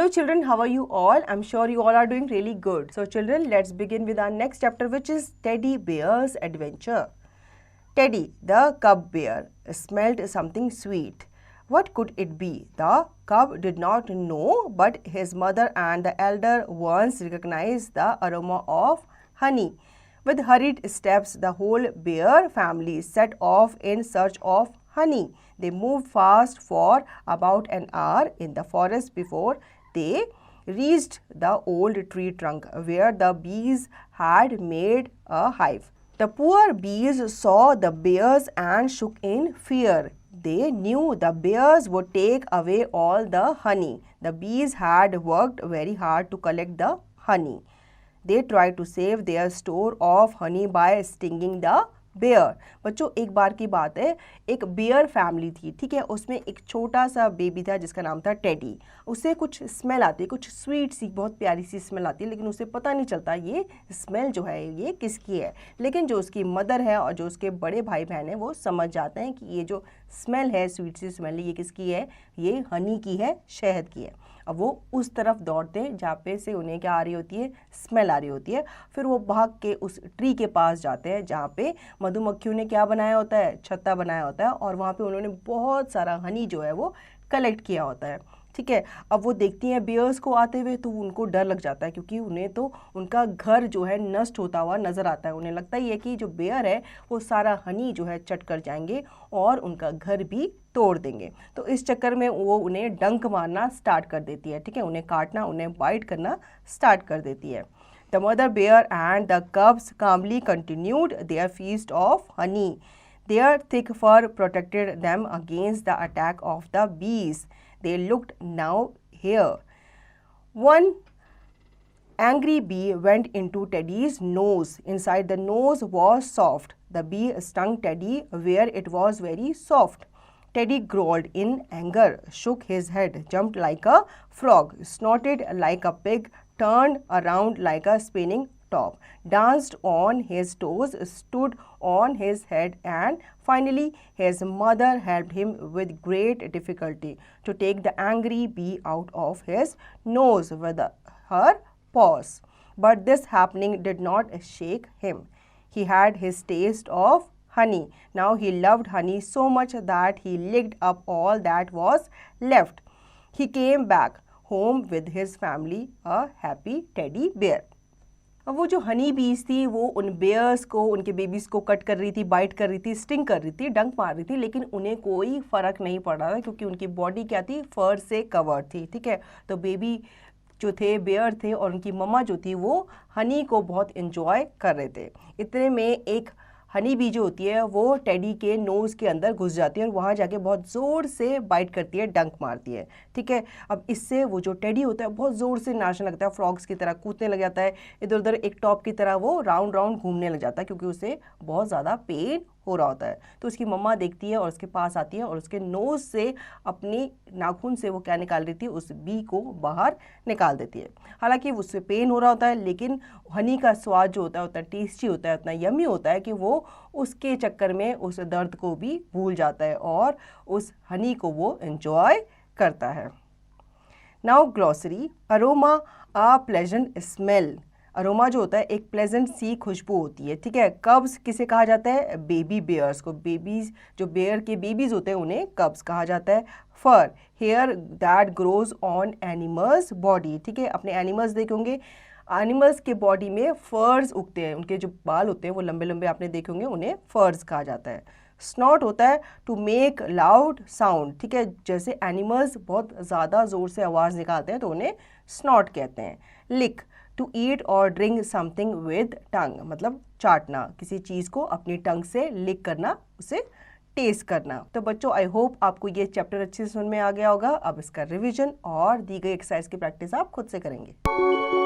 Hello children, how are you all? I'm sure you all are doing really good. So children, let's begin with our next chapter, which is Teddy Bear's Adventure. Teddy, the cub bear, smelled something sweet. What could it be? The cub did not know, but his mother and the elder ones recognized the aroma of honey. With hurried steps, the whole bear family set off in search of honey. They moved fast for about an hour in the forest before they reached the old tree trunk where the bees had made a hive. The poor bees saw the bears and shook in fear. They knew the bears would take away all the honey. The bees had worked very hard to collect the honey. They tried to save their store of honey by stinging the bear. बच्चों एक बार की बात है, एक bear family थी, ठीक है. उसमें एक छोटा सा बेबी था जिसका नाम था टेडी. उसे कुछ स्मेल आती है, कुछ स्वीट सी बहुत प्यारी सी स्मेल आती है, लेकिन उसे पता नहीं चलता ये स्मेल जो है ये किसकी है. लेकिन जो उसकी मदर है और जो उसके बड़े भाई बहन है वो समझ जाते हैं कि ये जो स्मेल है, स्वीट सी स्मेल, ये किसकी है, ये हनी की है, शहद की है. अब वो उस तरफ दौड़ते हैं जहाँ पे से उन्हें क्या आ रही होती है, स्मेल आ रही होती है. फिर वो भाग के उस ट्री के पास जाते हैं जहाँ पे मधुमक्खियों ने क्या बनाया होता है, छत्ता बनाया होता है, और वहाँ पे उन्होंने बहुत सारा हनी जो है वो कलेक्ट किया होता है, ठीक है. अब वो देखती हैं बियर्स को आते हुए तो उनको डर लग जाता है, क्योंकि उन्हें तो उनका घर जो है नष्ट होता हुआ नज़र आता है. उन्हें लगता ही है कि जो बेयर है वो सारा हनी जो है चट कर जाएंगे और उनका घर भी तोड़ देंगे. तो इस चक्कर में वो उन्हें डंक मारना स्टार्ट कर देती है, ठीक है. उन्हें काटना, उन्हें बाइट करना स्टार्ट कर देती है. The mother bear and the cubs calmly continued their feast of honey. Their thick fur protected them against the attack of the bees. They looked now here. One angry bee went into Teddy's nose. Inside the nose was soft. The bee stung Teddy where it was very soft. Teddy growled in anger, shook his head, jumped like a frog, snorted like a pig, turned around like a spinning top, danced on his toes, stood on his head, and finally his mother helped him with great difficulty to take the angry bee out of his nose with her paws. But this happening did not shake him. He had his taste of honey. Now he loved honey so much that he licked up all that was left. He came back home with his family, a happy teddy bear. अब वो जो हनी बीज थी वो उन bears को, उनके babies को कट कर रही थी, बाइट कर रही थी, स्टिंग कर रही थी, डंक मार रही थी, लेकिन उन्हें कोई फ़र्क नहीं पड़ रहा था क्योंकि उनकी बॉडी क्या थी, फर से कवर्ड थी, ठीक है. तो बेबी जो थे, बेयर थे, और उनकी मम्मा जो थी वो हनी को बहुत इन्जॉय कर रहे थे. इतने में एक हनी बी जो होती है वो टेडी के नोज़ के अंदर घुस जाती है और वहाँ जाके बहुत ज़ोर से बाइट करती है, डंक मारती है, ठीक है. अब इससे वो जो टेडी होता है बहुत ज़ोर से नाचने लगता है, फ्रॉग्स की तरह कूदने लग जाता है, इधर उधर एक टॉप की तरह वो राउंड राउंड घूमने लग जाता है क्योंकि उसे बहुत ज़्यादा पेन हो रहा होता है. तो उसकी मम्मा देखती है और उसके पास आती है और उसके नोज़ से अपनी नाखून से वो क्या निकाल देती है, उस बी को बाहर निकाल देती है. हालांकि उससे पेन हो रहा होता है, लेकिन हनी का स्वाद जो होता है उतना टेस्टी होता है, उतना यमी होता है कि वो उसके चक्कर में उस दर्द को भी भूल जाता है और उस हनी को वो एंजॉय करता है. Now glossary. Aroma, a pleasant smell. Aroma जो होता है एक प्लेजेंट सी खुशबू होती है, ठीक है. कब्स किसे कहा जाता है, बेबी बेयर्स को. बेबीज जो बेयर के बेबीज होते हैं उन्हें कब्स कहा जाता है. Fur, hair that grows on animals body, ठीक है. अपने एनिमल्स देखे होंगे, एनिमल्स के बॉडी में फर्स उगते हैं, उनके जो बाल होते हैं वो लंबे लंबे आपने देखे होंगे, उन्हें फर्स कहा जाता है. स्नॉट होता है टू मेक लाउड साउंड, ठीक है. जैसे एनिमल्स बहुत ज़्यादा ज़ोर से आवाज़ निकालते हैं तो उन्हें स्नॉट कहते हैं. लिक, टू ईट और ड्रिंक समथिंग विद टंग, मतलब चाटना, किसी चीज़ को अपनी टंग से लिक करना, उसे टेस्ट करना. तो बच्चों आई होप आपको ये चैप्टर अच्छे से समझ में आ गया होगा. अब इसका रिवीजन और दी गई एक्सरसाइज की प्रैक्टिस आप खुद से करेंगे.